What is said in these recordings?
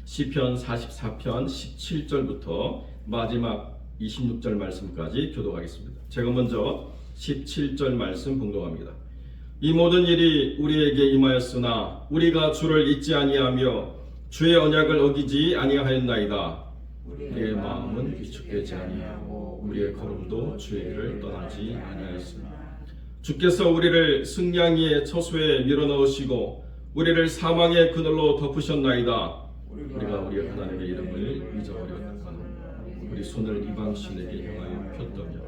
시편 44편 17절부터 마지막 26절 말씀까지 교독하겠습니다. 제가 먼저 17절 말씀 봉독합니다. 이 모든 일이 우리에게 임하였으나 우리가 주를 잊지 아니하며 주의 언약을 어기지 아니하였나이다. 우리의 마음은 위축되지 아니하고 우리의 걸음도 주의 길을 떠나지 아니하였습니다. 주께서 우리를 승냥이의 처소에 밀어넣으시고 우리를 사망의 그늘로 덮으셨나이다. 우리가 우리 하나님의 이름을 잊어버렸거늘 우리 손을 이방신에게 향하여 폈더며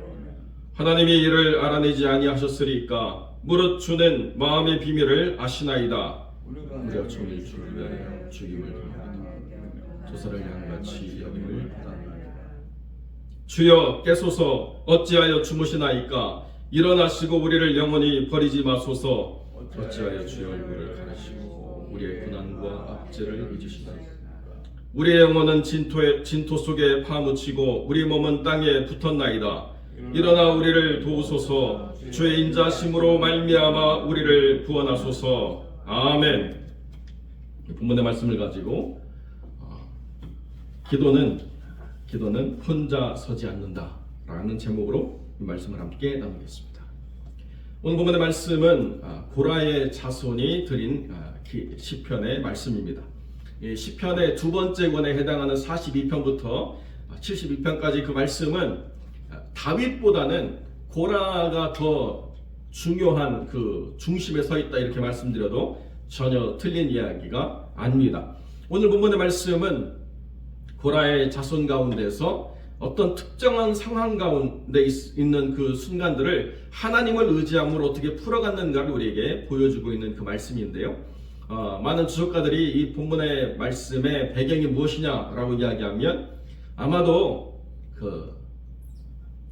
하나님이 이를 알아내지 아니하셨으리까 무릇 주는 마음의 비밀을 아시나이다. 우리가 종일 주를 위하여 죽임을 당합니다. 조사를 양같이 여김을 받았나이다. 주여 깨소서 어찌하여 주무시나이까. 일어나시고 우리를 영원히 버리지 마소서. 어찌하여 주의 얼굴을 가리시고 우리의 고난과 압제를 잊으시나이까. 우리의 영혼은 진토 속에 파묻히고 우리 몸은 땅에 붙었나이다. 일어나 우리를 도우소서. 주의 인자심으로 말미암아 우리를 구원하소서. 아멘. 본문의 말씀을 가지고 기도는 혼자 서지 않는다 라는 제목으로 이 말씀을 함께 나누겠습니다. 오늘 본문의 말씀은 고라의 자손이 드린 시편의 말씀입니다. 이 시편의 두 번째 권에 해당하는 42편부터 72편까지 그 말씀은 다윗보다는 고라가 더 중요한 그 중심에 서 있다 이렇게 말씀드려도 전혀 틀린 이야기가 아닙니다. 오늘 본문의 말씀은 고라의 자손 가운데서 어떤 특정한 상황 가운데 있는 그 순간들을 하나님을 의지함으로 어떻게 풀어갔는가를 우리에게 보여주고 있는 그 말씀인데요. 많은 주석가들이 이 본문의 말씀의 배경이 무엇이냐라고 이야기하면 아마도 그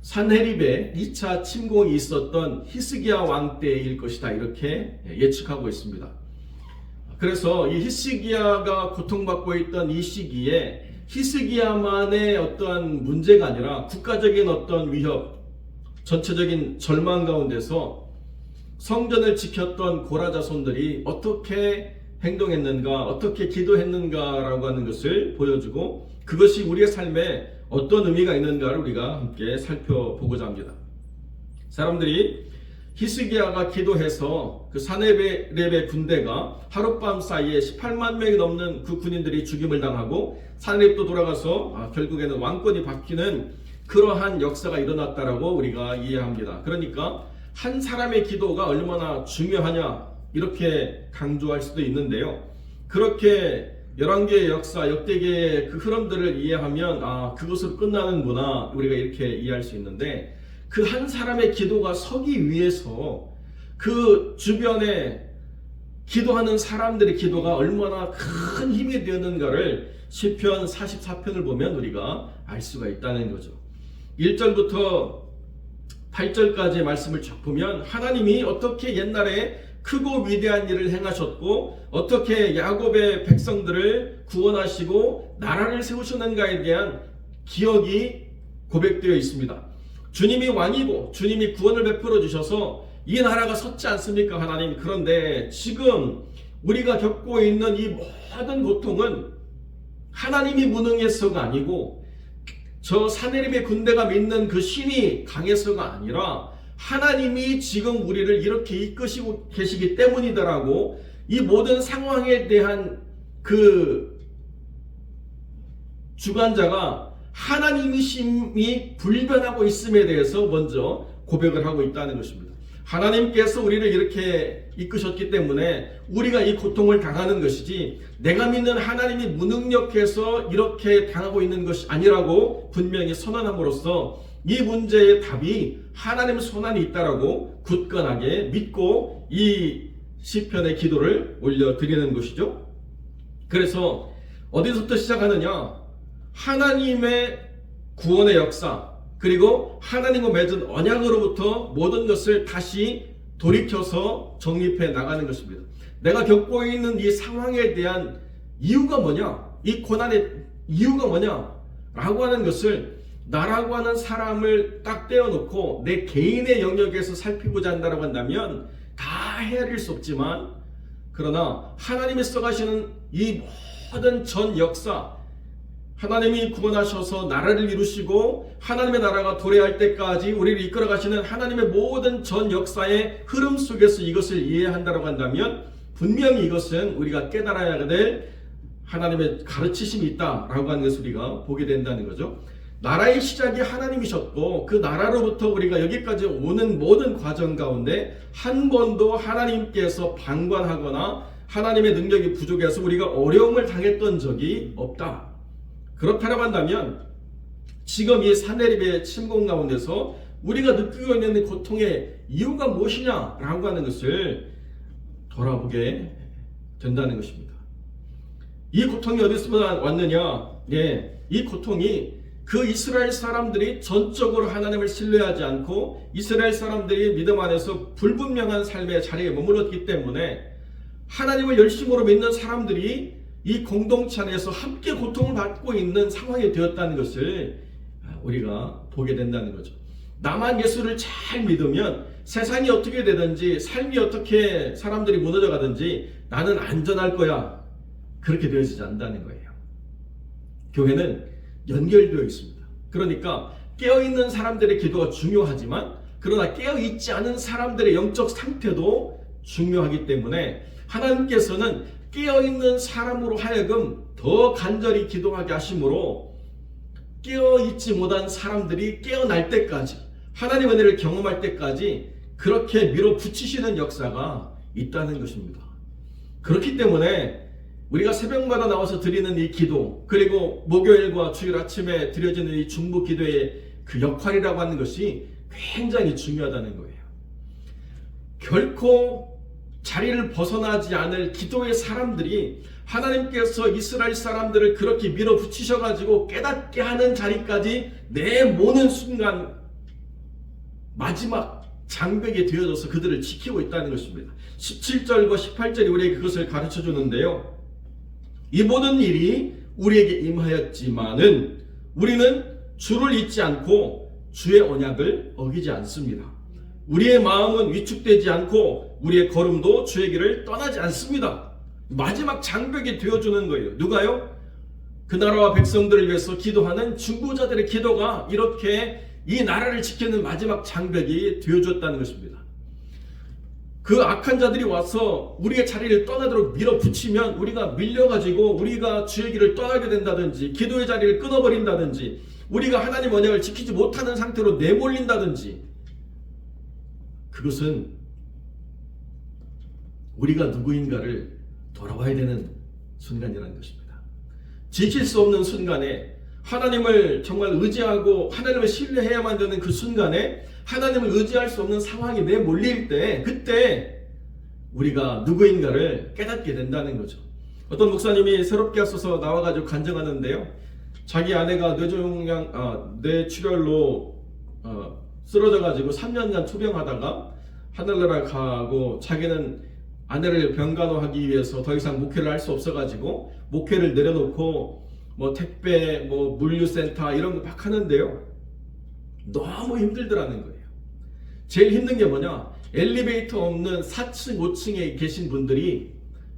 산헤립의 2차 침공이 있었던 히스기야 왕 때일 것이다 이렇게 예측하고 있습니다. 그래서 이 히스기야가 고통받고 있던 이 시기에 히스기야만의 어떠한 문제가 아니라 국가적인 어떤 위협, 전체적인 절망 가운데서 성전을 지켰던 고라 자손들이 어떻게 행동했는가, 어떻게 기도했는가라고 하는 것을 보여주고 그것이 우리의 삶에 어떤 의미가 있는가를 우리가 함께 살펴보고자 합니다. 사람들이 히스기야가 기도해서 그 산헤립의 군대가 하룻밤 사이에 18만 명이 넘는 그 군인들이 죽임을 당하고 산헤립도 돌아가서 결국에는 왕권이 바뀌는 그러한 역사가 일어났다라고 우리가 이해합니다. 그러니까 한 사람의 기도가 얼마나 중요하냐 이렇게 강조할 수도 있는데요. 그렇게 열왕기의 역사, 역대기의 그 흐름들을 이해하면 그것으로 끝나는구나 우리가 이렇게 이해할 수 있는데 그 한 사람의 기도가 서기 위해서 그 주변에 기도하는 사람들의 기도가 얼마나 큰 힘이 되었는가를 시편 44편을 보면 우리가 알 수가 있다는 거죠. 1절부터 8절까지의 말씀을 쭉 보면 하나님이 어떻게 옛날에 크고 위대한 일을 행하셨고 어떻게 야곱의 백성들을 구원하시고 나라를 세우셨는가에 대한 기억이 고백되어 있습니다. 주님이 왕이고 주님이 구원을 베풀어 주셔서 이 나라가 섰지 않습니까 하나님? 그런데 지금 우리가 겪고 있는 이 모든 고통은 하나님이 무능해서가 아니고 저 산헤립의 군대가 믿는 그 신이 강해서가 아니라 하나님이 지금 우리를 이렇게 이끄시고 계시기 때문이더라고. 이 모든 상황에 대한 그 주관자가 하나님이심이 불변하고 있음에 대해서 먼저 고백을 하고 있다는 것입니다. 하나님께서 우리를 이렇게 이끄셨기 때문에 우리가 이 고통을 당하는 것이지 내가 믿는 하나님이 무능력해서 이렇게 당하고 있는 것이 아니라고 분명히 선언함으로써 이 문제의 답이 하나님 손안에 있다라고 굳건하게 믿고 이 시편의 기도를 올려드리는 것이죠. 그래서 어디서부터 시작하느냐? 하나님의 구원의 역사 그리고 하나님과 맺은 언약으로부터 모든 것을 다시 돌이켜서 정립해 나가는 것입니다. 내가 겪고 있는 이 상황에 대한 이유가 뭐냐? 이 고난의 이유가 뭐냐? 라고 하는 것을 나라고 하는 사람을 딱 떼어놓고 내 개인의 영역에서 살피고자 한다고 한다면 다 헤아릴 수 없지만 그러나 하나님이 써가시는 이 모든 전 역사, 하나님이 구원하셔서 나라를 이루시고 하나님의 나라가 도래할 때까지 우리를 이끌어 가시는 하나님의 모든 전 역사의 흐름 속에서 이것을 이해한다고 한다면 분명히 이것은 우리가 깨달아야 될 하나님의 가르치심이 있다라고 하는 것을 우리가 보게 된다는 거죠. 나라의 시작이 하나님이셨고 그 나라로부터 우리가 여기까지 오는 모든 과정 가운데 한 번도 하나님께서 방관하거나 하나님의 능력이 부족해서 우리가 어려움을 당했던 적이 없다. 그렇다고 한다면 지금 이 산헤립의 침공 가운데서 우리가 느끼고 있는 고통의 이유가 무엇이냐라고 하는 것을 돌아보게 된다는 것입니다. 이 고통이 어디서 왔느냐? 이 고통이 그 이스라엘 사람들이 전적으로 하나님을 신뢰하지 않고 이스라엘 사람들이 믿음 안에서 불분명한 삶의 자리에 머물렀기 때문에 하나님을 열심으로 믿는 사람들이 이 공동체 안에서 함께 고통을 받고 있는 상황이 되었다는 것을 우리가 보게 된다는 거죠. 나만 예수를 잘 믿으면 세상이 어떻게 되든지 삶이 어떻게 사람들이 무너져 가든지 나는 안전할 거야. 그렇게 되어지지 않는다는 거예요. 교회는 연결되어 있습니다. 그러니까 깨어있는 사람들의 기도가 중요하지만 그러나 깨어있지 않은 사람들의 영적 상태도 중요하기 때문에 하나님께서는 깨어있는 사람으로 하여금 더 간절히 기도하게 하심으로 깨어있지 못한 사람들이 깨어날 때까지 하나님의 은혜를 경험할 때까지 그렇게 밀어붙이시는 역사가 있다는 것입니다. 그렇기 때문에 우리가 새벽마다 나와서 드리는 이 기도 그리고 목요일과 주일 아침에 드려지는 이 중보 기도의 그 역할이라고 하는 것이 굉장히 중요하다는 거예요. 결코 자리를 벗어나지 않을 기도의 사람들이 하나님께서 이스라엘 사람들을 그렇게 밀어붙이셔가지고 깨닫게 하는 자리까지 내모는 순간 마지막 장벽이 되어져서 그들을 지키고 있다는 것입니다. 17절과 18절이 우리에게 그것을 가르쳐 주는데요. 이 모든 일이 우리에게 임하였지만은 우리는 주를 잊지 않고 주의 언약을 어기지 않습니다. 우리의 마음은 위축되지 않고 우리의 걸음도 주의 길을 떠나지 않습니다. 마지막 장벽이 되어주는 거예요. 누가요? 그 나라와 백성들을 위해서 기도하는 중보자들의 기도가 이렇게 이 나라를 지키는 마지막 장벽이 되어줬다는 것입니다. 그 악한 자들이 와서 우리의 자리를 떠나도록 밀어붙이면 우리가 밀려가지고 우리가 주의 길을 떠나게 된다든지 기도의 자리를 끊어버린다든지 우리가 하나님 언약을 지키지 못하는 상태로 내몰린다든지 그것은 우리가 누구인가를 돌아봐야 되는 순간이라는 것입니다. 지킬 수 없는 순간에 하나님을 정말 의지하고 하나님을 신뢰해야만 되는 그 순간에 하나님을 의지할 수 없는 상황이 내몰릴 때 그때 우리가 누구인가를 깨닫게 된다는 거죠. 어떤 목사님이 새롭게 하셔서 나와가지고 간증하는데요. 자기 아내가 뇌출혈로 쓰러져가지고 3년간 투병하다가 하늘나라 가고 자기는 아내를 병간호하기 위해서 더 이상 목회를 할 수 없어가지고 목회를 내려놓고 택배, 물류센터 이런 거 막 하는데요. 너무 힘들더라는 거예요. 제일 힘든 게 뭐냐? 엘리베이터 없는 4층, 5층에 계신 분들이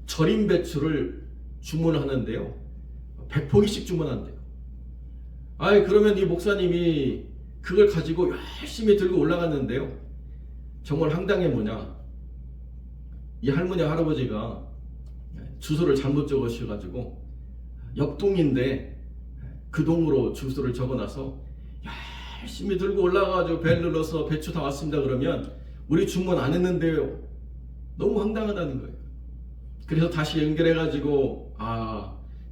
절임 배추를 주문하는데요. 100포기씩 주문한대요. 그러면 이 목사님이 그걸 가지고 열심히 들고 올라갔는데요. 정말 황당한 게 뭐냐? 이 할머니, 할아버지가 주소를 잘못 적으셔가지고 옆동인데 그 동으로 주소를 적어놔서 열심히 들고 올라가가지고 벨 눌러서 배추 다 왔습니다 그러면 우리 주문 안 했는데요. 너무 황당하다는 거예요. 그래서 다시 연결해가지고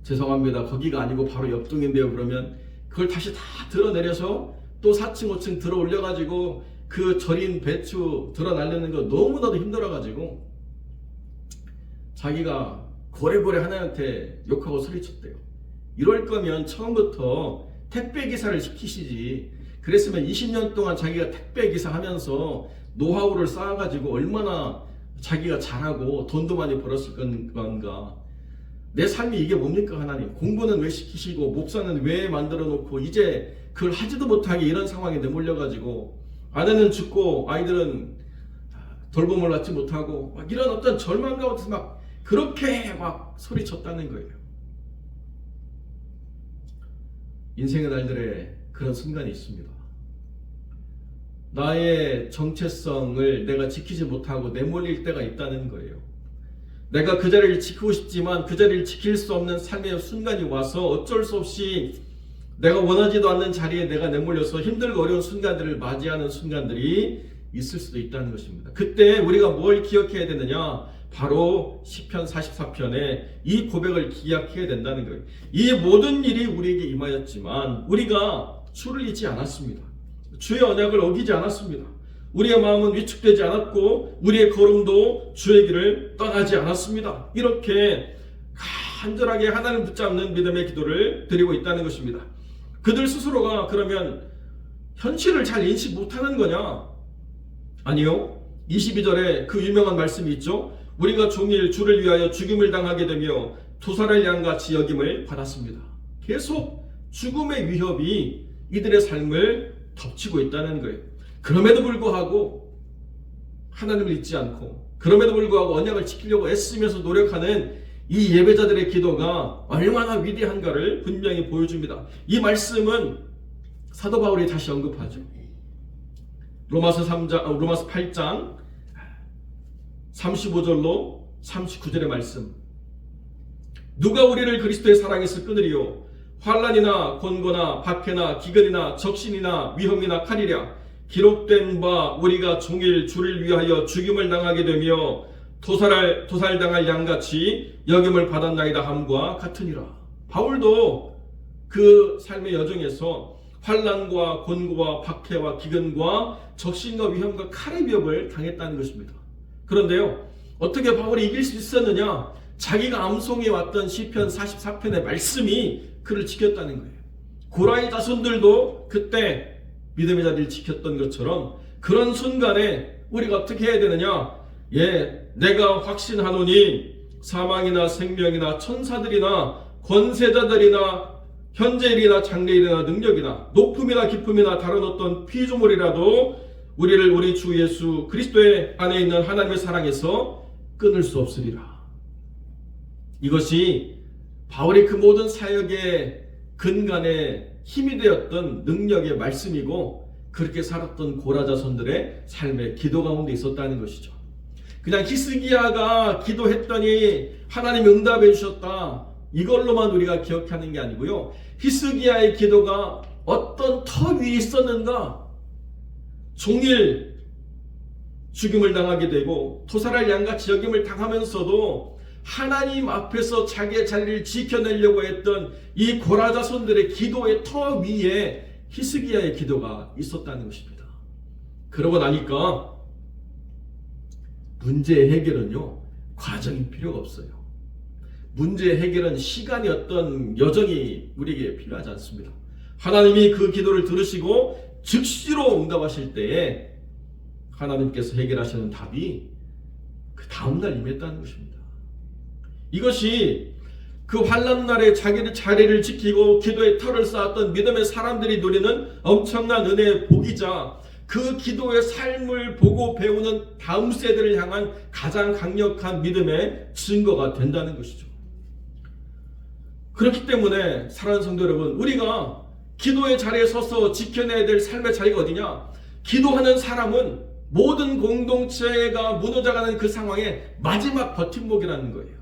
죄송합니다. 거기가 아니고 바로 옆동인데요. 그러면 그걸 다시 다 들어내려서 또 4층, 5층 들어 올려가지고 그 절인 배추 들어 날리는 거 너무나도 힘들어가지고 자기가 고래고래 하나님한테 욕하고 소리쳤대요. 이럴 거면 처음부터 택배기사를 시키시지. 그랬으면 20년 동안 자기가 택배기사 하면서 노하우를 쌓아가지고 얼마나 자기가 잘하고 돈도 많이 벌었을 건가. 내 삶이 이게 뭡니까 하나님. 공부는 왜 시키시고 목사는 왜 만들어 놓고 이제 그걸 하지도 못하게 이런 상황에 내몰려가지고 아내는 죽고 아이들은 돌봄을 받지 못하고 막 이런 어떤 절망 가운데서 막 그렇게 막 소리쳤다는 거예요. 인생의 날들에 그런 순간이 있습니다. 나의 정체성을 내가 지키지 못하고 내몰릴 때가 있다는 거예요. 내가 그 자리를 지키고 싶지만 그 자리를 지킬 수 없는 삶의 순간이 와서 어쩔 수 없이 내가 원하지도 않는 자리에 내가 내몰려서 힘들고 어려운 순간들을 맞이하는 순간들이 있을 수도 있다는 것입니다. 그때 우리가 뭘 기억해야 되느냐? 바로 시편 44편에 이 고백을 기억해야 된다는 거예요. 이 모든 일이 우리에게 임하였지만 우리가 주를 잊지 않았습니다. 주의 언약을 어기지 않았습니다. 우리의 마음은 위축되지 않았고 우리의 걸음도 주의 길을 떠나지 않았습니다. 이렇게 간절하게 하나님을 붙잡는 믿음의 기도를 드리고 있다는 것입니다. 그들 스스로가 그러면 현실을 잘 인식 못하는 거냐? 아니요. 22절에 그 유명한 말씀이 있죠. 우리가 종일 주를 위하여 죽임을 당하게 되며 도살할 양같이 여김을 받았습니다. 계속 죽음의 위협이 이들의 삶을 덮치고 있다는 거예요. 그럼에도 불구하고 하나님을 잊지 않고 그럼에도 불구하고 언약을 지키려고 애쓰면서 노력하는 이 예배자들의 기도가 얼마나 위대한가를 분명히 보여줍니다. 이 말씀은 사도 바울이 다시 언급하죠. 로마서 8장 35절로 39절의 말씀. 누가 우리를 그리스도의 사랑에서 끊으리요? 환난이나 곤고나 박해나 기근이나 적신이나 위험이나 칼이랴. 기록된 바 우리가 종일 주를 위하여 죽임을 당하게 되며 도살당할 양같이 여김을 받았나이다 함과 같으니라. 바울도 그 삶의 여정에서 환난과 곤고와 박해와 기근과 적신과 위험과 칼의 위협을 당했다는 것입니다. 그런데요, 어떻게 바울이 이길 수 있었느냐? 자기가 암송해 왔던 시편 44편의 말씀이 그를 지켰다는 거예요. 고라의 자손들도 그때 믿음의 자리를 지켰던 것처럼 그런 순간에 우리가 어떻게 해야 되느냐? 내가 확신하노니 사망이나 생명이나 천사들이나 권세자들이나 현재일이나 장래일이나 능력이나 높음이나 깊음이나 다른 어떤 피조물이라도 우리를 우리 주 예수 그리스도의 안에 있는 하나님의 사랑에서 끊을 수 없으리라. 이것이 바울의 그 모든 사역의 근간에 힘이 되었던 능력의 말씀이고 그렇게 살았던 고라 자손들의 삶의 기도 가운데 있었다는 것이죠. 그냥 히스기야가 기도했더니 하나님이 응답해 주셨다, 이걸로만 우리가 기억하는 게 아니고요, 히스기야의 기도가 어떤 터 위에 있었는가? 종일 죽임을 당하게 되고 도살할 양같이 여김을 당하면서도 하나님 앞에서 자기의 자리를 지켜내려고 했던 이 고라 자손들의 기도의 터 위에 히스기야의 기도가 있었다는 것입니다. 그러고 나니까 문제의 해결은요, 과정이 필요가 없어요. 문제의 해결은 시간이 어떤 여정이 우리에게 필요하지 않습니다. 하나님이 그 기도를 들으시고 즉시로 응답하실 때에 하나님께서 해결하시는 답이 그 다음날 임했다는 것입니다. 이것이 그 환난날에 자기의 자리를 지키고 기도의 털을 쌓았던 믿음의 사람들이 누리는 엄청난 은혜의 복이자 그 기도의 삶을 보고 배우는 다음 세대를 향한 가장 강력한 믿음의 증거가 된다는 것이죠. 그렇기 때문에 사랑하는 성도 여러분, 우리가 기도의 자리에 서서 지켜내야 될 삶의 자리가 어디냐? 기도하는 사람은 모든 공동체가 무너져가는 그 상황에 마지막 버팀목이라는 거예요.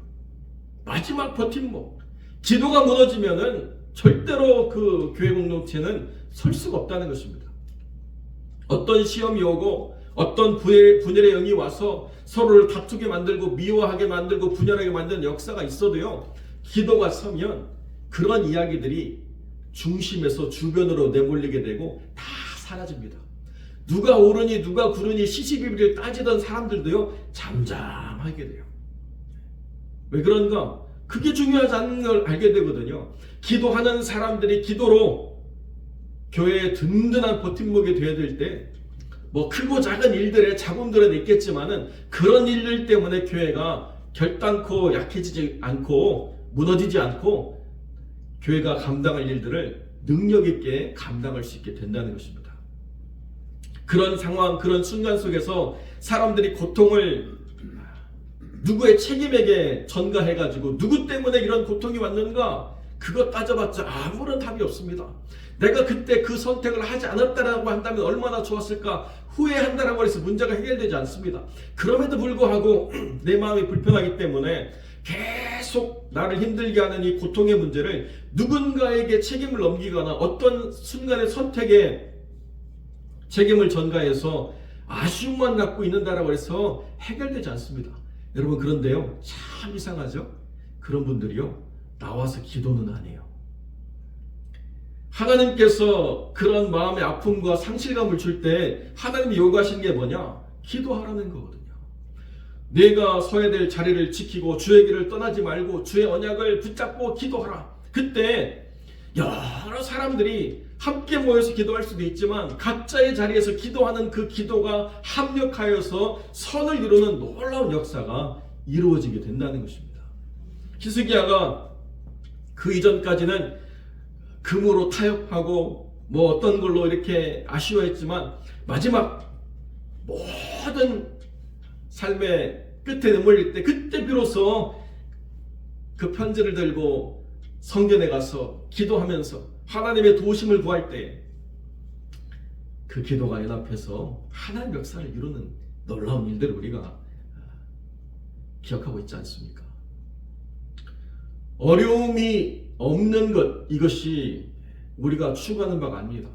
마지막 버팀목. 기도가 무너지면은 절대로 그 교회 공동체는 설 수가 없다는 것입니다. 어떤 시험이 오고 어떤 분열의 영이 와서 서로를 다투게 만들고 미워하게 만들고 분열하게 만드는 역사가 있어도요, 기도가 서면 그런 이야기들이 중심에서 주변으로 내몰리게 되고 다 사라집니다. 누가 옳으니 누가 그르니 시시비비를 따지던 사람들도요, 잠잠하게 돼요. 왜 그런가? 그게 중요하지 않은 걸 알게 되거든요. 기도하는 사람들이 기도로 교회의 든든한 버팀목이 되어야 될 때, 뭐 크고 작은 일들의 잡음들은 있겠지만은 그런 일들 때문에 교회가 결단코 약해지지 않고 무너지지 않고 교회가 감당할 일들을 능력 있게 감당할 수 있게 된다는 것입니다. 그런 상황, 그런 순간 속에서 사람들이 고통을 누구의 책임에게 전가해가지고 누구 때문에 이런 고통이 왔는가? 그거 따져봤자 아무런 답이 없습니다. 내가 그때 그 선택을 하지 않았다라고 한다면 얼마나 좋았을까. 후회한다라고 해서 문제가 해결되지 않습니다. 그럼에도 불구하고 내 마음이 불편하기 때문에 계속 나를 힘들게 하는 이 고통의 문제를 누군가에게 책임을 넘기거나 어떤 순간의 선택에 책임을 전가해서 아쉬움만 갖고 있는다라고 해서 해결되지 않습니다. 여러분, 그런데요, 참 이상하죠? 그런 분들이요, 나와서 기도는 안 해요. 하나님께서 그런 마음의 아픔과 상실감을 줄 때 하나님이 요구하시는 게 뭐냐? 기도하라는 거거든요. 내가 서야 될 자리를 지키고 주의 길을 떠나지 말고 주의 언약을 붙잡고 기도하라. 그때 여러 사람들이 함께 모여서 기도할 수도 있지만 각자의 자리에서 기도하는 그 기도가 합력하여서 선을 이루는 놀라운 역사가 이루어지게 된다는 것입니다. 히스기야가 그 이전까지는 금으로 타협하고 뭐 어떤 걸로 이렇게 아쉬워했지만 마지막 모든 삶의 끝에 내몰릴 때 그때 비로소 그 편지를 들고 성전에 가서 기도하면서 하나님의 도우심을 구할 때 그 기도가 연합해서 하나님의 역사를 이루는 놀라운 일들을 우리가 기억하고 있지 않습니까? 어려움이 없는 것, 이것이 우리가 추구하는 바가 아닙니다.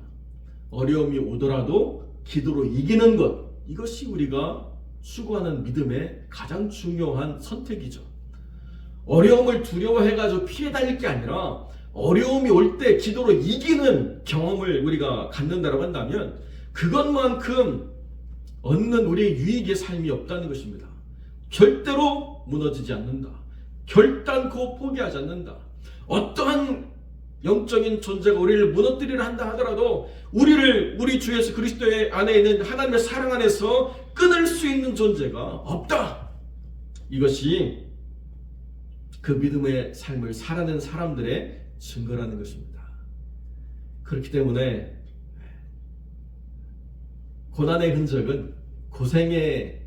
어려움이 오더라도 기도로 이기는 것, 이것이 우리가 추구하는 믿음의 가장 중요한 선택이죠. 어려움을 두려워해가지고 피해 다닐 게 아니라 어려움이 올 때 기도로 이기는 경험을 우리가 갖는다고 한다면 그것만큼 얻는 우리의 유익의 삶이 없다는 것입니다. 절대로 무너지지 않는다. 결단코 포기하지 않는다. 어떠한 영적인 존재가 우리를 무너뜨리려 한다 하더라도 우리 주 예수 그리스도의 안에 있는 하나님의 사랑 안에서 끊을 수 있는 존재가 없다. 이것이 그 믿음의 삶을 살아낸 사람들의 증거라는 것입니다. 그렇기 때문에 고난의 흔적은 고생의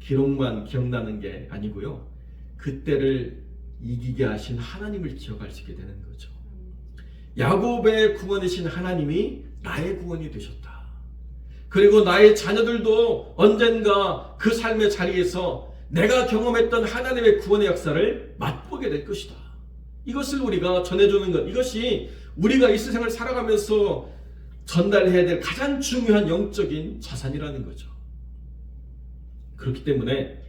기록만 기억나는 게 아니고요, 그때를 이기게 하신 하나님을 기억할 수 있게 되는 거죠. 야곱의 구원이신 하나님이 나의 구원이 되셨다. 그리고 나의 자녀들도 언젠가 그 삶의 자리에서 내가 경험했던 하나님의 구원의 역사를 맛보게 될 것이다. 이것을 우리가 전해주는 것, 이것이 우리가 이 세상을 살아가면서 전달해야 될 가장 중요한 영적인 자산이라는 거죠. 그렇기 때문에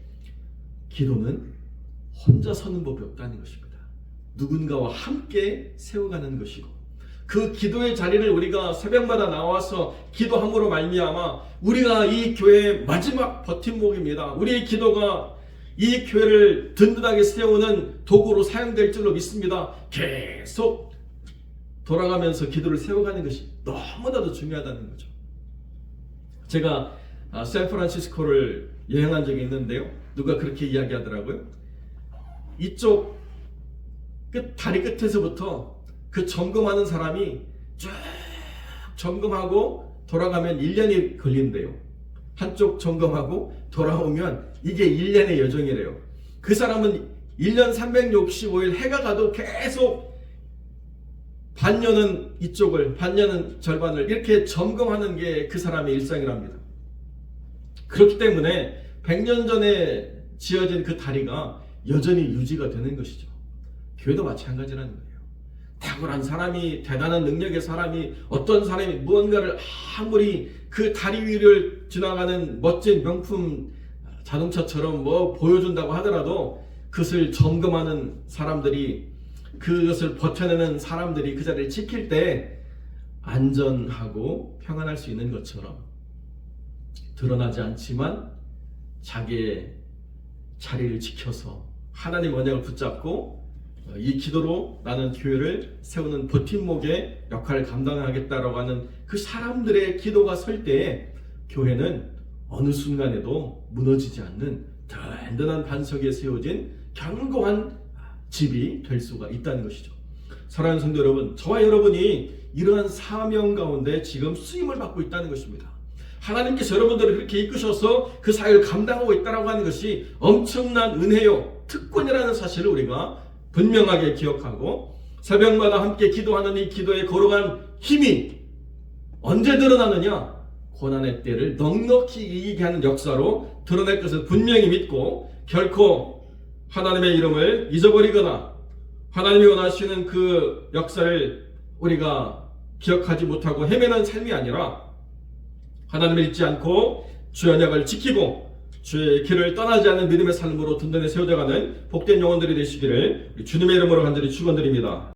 기도는 혼자 서는 법이 없다는 것입니다. 누군가와 함께 세워가는 것이고, 그 기도의 자리를 우리가 새벽마다 나와서 기도함으로 말미암아 우리가 이 교회의 마지막 버팀목입니다. 우리의 기도가 이 교회를 든든하게 세우는 도구로 사용될 줄로 믿습니다. 계속 돌아가면서 기도를 세워가는 것이 너무나도 중요하다는 거죠. 제가 샌프란시스코를 여행한 적이 있는데요, 누가 그렇게 이야기하더라고요. 이쪽 다리 끝에서부터 그 점검하는 사람이 쭉 점검하고 돌아가면 1년이 걸린대요. 한쪽 점검하고 돌아오면 이게 1년의 여정이래요. 그 사람은 1년 365일 해가 가도 계속 반년은 이쪽을, 반년은 절반을 이렇게 점검하는 게 그 사람의 일상이랍니다. 그렇기 때문에 100년 전에 지어진 그 다리가 여전히 유지가 되는 것이죠. 교회도 마찬가지라는 거예요. 탁월한 사람이, 대단한 능력의 사람이, 어떤 사람이 무언가를 아무리 그 다리 위를 지나가는 멋진 명품 자동차처럼 뭐 보여준다고 하더라도 그것을 점검하는 사람들이, 그것을 버텨내는 사람들이 그 자리를 지킬 때 안전하고 평안할 수 있는 것처럼 드러나지 않지만 자기의 자리를 지켜서 하나님 언약을 붙잡고 이 기도로 나는 교회를 세우는 버팀목의 역할을 감당하겠다라고 하는 그 사람들의 기도가 설 때에 교회는 어느 순간에도 무너지지 않는 든든한 반석에 세워진 견고한 집이 될 수가 있다는 것이죠. 사랑하는 성도 여러분, 저와 여러분이 이러한 사명 가운데 지금 쓰임을 받고 있다는 것입니다. 하나님께서 여러분들을 그렇게 이끄셔서 그 사역을 감당하고 있다고 하는 것이 엄청난 은혜요, 특권이라는 사실을 우리가 분명하게 기억하고, 새벽마다 함께 기도하는 이 기도에 거룩한 힘이 언제 드러나느냐? 고난의 때를 넉넉히 이기게 하는 역사로 드러낼 것을 분명히 믿고 결코 하나님의 이름을 잊어버리거나 하나님이 원하시는 그 역사를 우리가 기억하지 못하고 헤매는 삶이 아니라 하나님을 잊지 않고 주의 언약을 지키고 주의 길을 떠나지 않는 믿음의 삶으로 든든히 세워져가는 복된 영혼들이 되시기를 주님의 이름으로 간절히 축원드립니다.